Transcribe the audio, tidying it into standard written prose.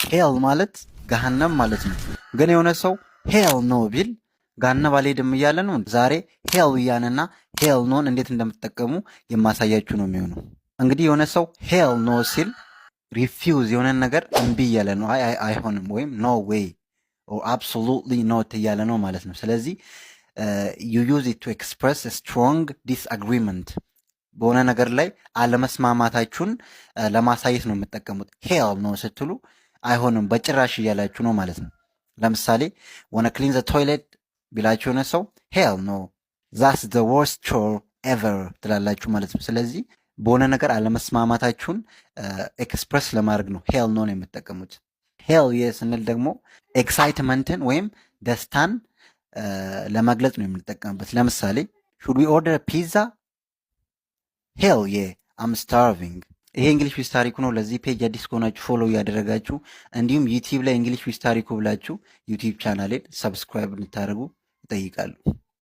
ሄል ማለት ገሃነም ማለት ነው። ግን የሆነ ሰው ሄል ኖ ቢል ገሃነም አልሄድም እያለ ነው። ዛሬ ሄል ብያንና ሄል ኖን እንዴት እንደምትጠቀሙ የማሳያችሁ ነው የሚሆነው። እንግዲህ የሆነ ሰው ሄል ኖ ሲል ሪፊውዝ የሆነን ነገር እምቢ እያለ ነው። አይሆንም ወይም ኖ ዌይ አብሶሉትሊ ኖት እያለ ነው ማለት ነው። ስለዚህ ዩ ዩዝ ኢት ቱ ኤክስፕረስ ስትሮንግ ዲስአግሪመንት በሆነ ነገር ላይ አለመስማማታችሁን ለማሳየት ነው የምትጠቀሙት። ሄል ኖ ስትሉ አይሆንም በጭራሽ እያላችሁ ነው ማለት ነው። ለምሳሌ ወነ ክሊን ዘ ቶይሌት ቢላችሁ የሆነ ሰው ሄል ኖ ዛስ ዘ ወርስት ቾር ኤቨር ትላላችሁ ማለት ነው። ስለዚህ በሆነ ነገር አለመስማማታችሁን ኤክስፕረስ ለማድረግ ነው ሄል ኖ ነው የምትጠቀሙት። ሄል የ ስንል ደግሞ ኤክሳይትመንትን ወይም ደስታን ለመግለጽ ነው የምንጠቀምበት። ለምሳሌ ሹድ ዊ ኦርደር ፒዛ? ሄል የ አም ስታርቪንግ። ይሄ እንግሊሽ ዊዝ ታሪኩ ነው። ለዚህ ፔጅ አዲስ ከሆናችሁ ፎሎ እያደረጋችሁ እንዲሁም ዩቲዩብ ላይ እንግሊሽ ዊዝ ታሪኩ ብላችሁ ዩቲዩብ ቻናሌን ሰብስክራይብ እንድታደርጉ ይጠይቃሉ።